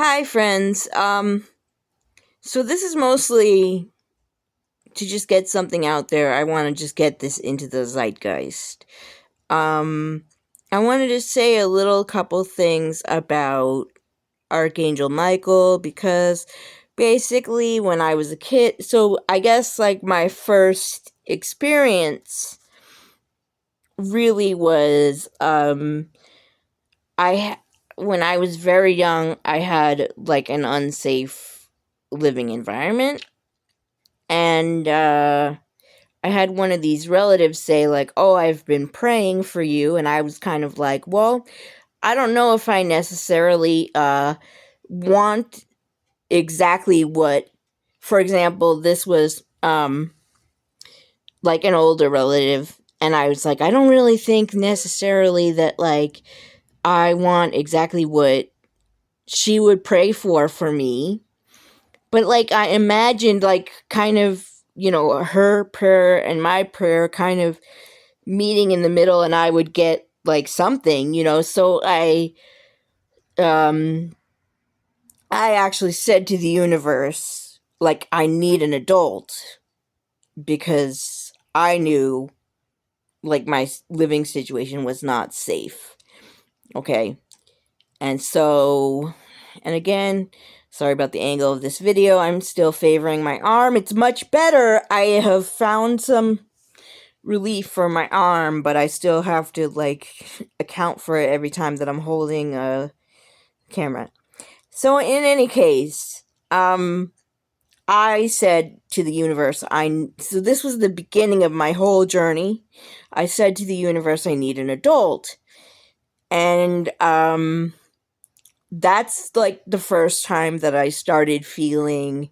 Hi, friends. So this is mostly to just get something out there. I want to just get this into the zeitgeist. Um, I wanted to say a little couple things about Archangel Michael because basically when I was a kid, so I guess like my first experience really was when I was very young, I had like an unsafe living environment. And I had one of these relatives say, like, oh, I've been praying for you. And I was kind of like, well, I don't know if I necessarily want exactly what, for example, this was like an older relative. And I was like, I don't really think necessarily that, like, I want exactly what she would pray for me. But, like, I imagined, like, kind of, her prayer and my prayer kind of meeting in the middle, and I would get, like, something, So um, I actually said to the universe, like, I need an adult because I knew, like, my living situation was not safe. Okay. And so, and again, sorry about the angle of this video. I'm still favoring my arm. It's much better. I have found some relief for my arm, but I still have to, like, account for it every time that I'm holding a camera. So in any case, I said to the universe, so this was the beginning of my whole journey. I said to the universe, I need an adult. And, that's like the first time that I started feeling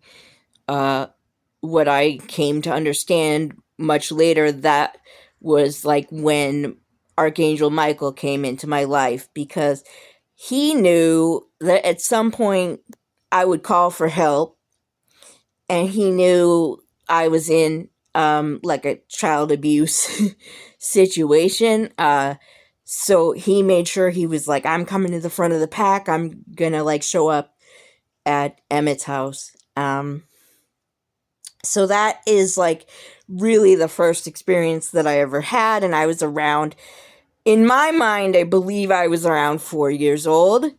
what I came to understand much later. That was like when Archangel Michael came into my life, because he knew that at some point I would call for help, and he knew I was in like a child abuse situation. So he made sure he was like, I'm coming to the front of the pack. I'm gonna like show up at Emmett's house. So that is like really the first experience that I ever had, and I was around, in my mind, I believe I was around 4 years old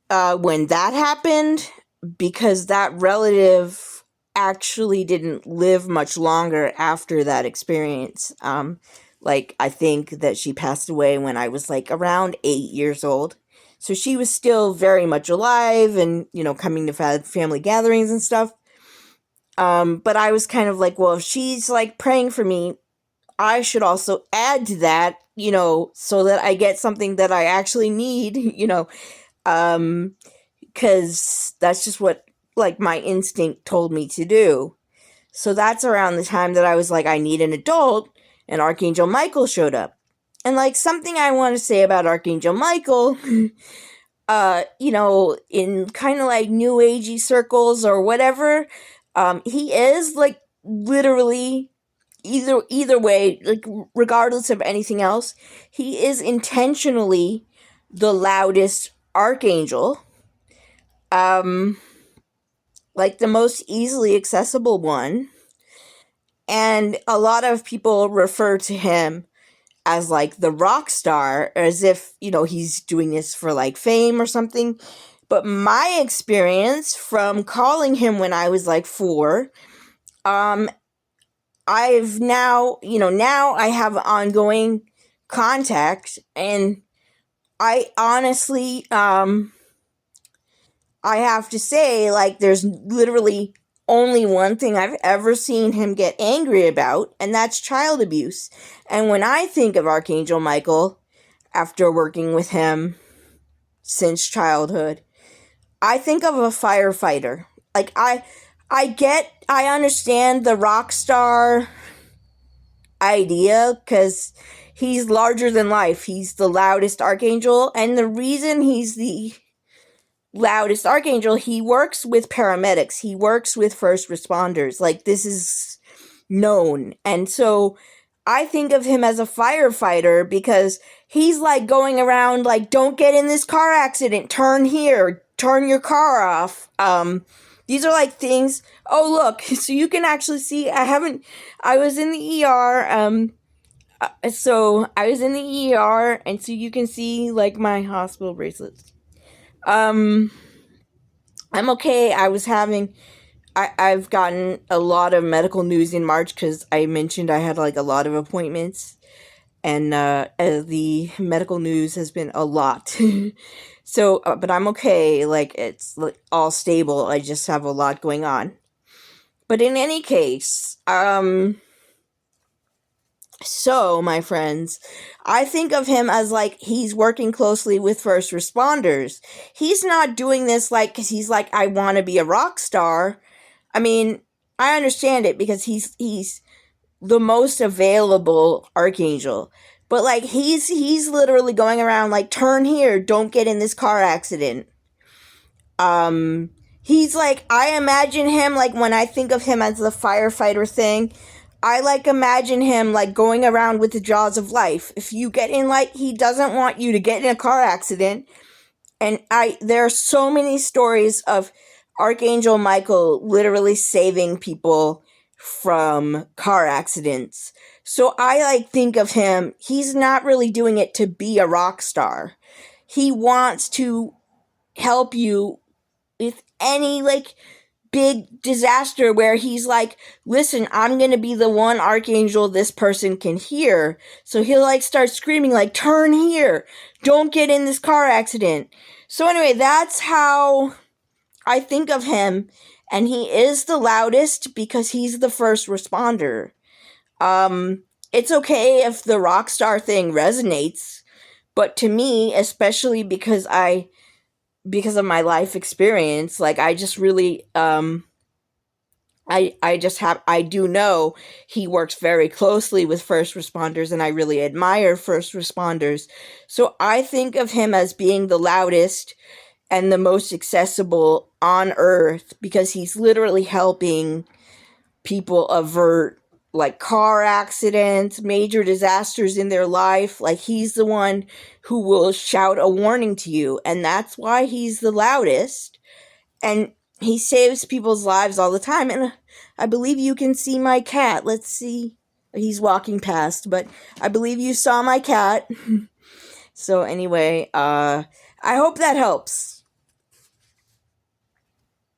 when that happened, because that relative actually didn't live much longer after that experience. Like, I think that she passed away when I was like around 8 years old. So she was still very much alive and, coming to family gatherings and stuff. But I was kind of like, well, if she's like praying for me, I should also add to that, so that I get something that I actually need, because that's just what like my instinct told me to do. So that's around the time that I was like, I need an adult, and Archangel Michael showed up. And like something I want to say about Archangel Michael, in kind of like new agey circles or whatever, he is like literally either way, like regardless of anything else, he is intentionally the loudest archangel, um like the most easily accessible one. And a lot of people refer to him as like the rock star, as if, he's doing this for like fame or something. But my experience from calling him when I was like 4, um, I've now, now I have ongoing contact, and I honestly, I have to say, like, there's literally only one thing I've ever seen him get angry about, and that's child abuse. And when I think of Archangel Michael, after working with him since childhood, I think of a firefighter. Like, I understand the rock star idea, because he's larger than life. He's the loudest archangel, and the reason he's the loudest archangel, he works with paramedics, he works with first responders. Like, this is known. And so I think of him as a firefighter, because he's like going around like, don't get in this car accident, turn here, turn your car off. These are like things. Oh, look, so you can actually see. I was in the ER. So I was in the ER, and so you can see like my hospital bracelets. Um, I'm okay. I've gotten a lot of medical news in March because I mentioned I had like a lot of appointments, and the medical news has been a lot. So, but I'm okay. Like it's like, all stable. I just have a lot going on. But in any case, so my friends, I think of him as like he's working closely with first responders. He's not doing this like because he's like I want to be a rock star. I mean, I understand it because he's the most available archangel. But like he's literally going around like turn here, don't get in this car accident. Um he's like I imagine him like when I think of him as the firefighter thing, I like imagine him like going around with the jaws of life. If you get in like he doesn't want you to get in a car accident, and there are so many stories of Archangel Michael literally saving people from car accidents. So I like think of him, he's not really doing it to be a rock star. He wants to help you with any like big disaster where he's like, listen, I'm gonna be the one archangel this person can hear. So he'll like start screaming like, turn here, don't get in this car accident. So anyway, that's how I think of him, and he is the loudest because he's the first responder. It's okay if the rock star thing resonates, but to me, especially because of my life experience, like I just really I do know he works very closely with first responders, and I really admire first responders. So I think of him as being the loudest and the most accessible on earth because he's literally helping people avert like car accidents, major disasters in their life. Like he's the one who will shout a warning to you, and that's why he's the loudest. And he saves people's lives all the time. And I believe you can see my cat. Let's see. He's walking past, but I believe you saw my cat. So anyway, I hope that helps.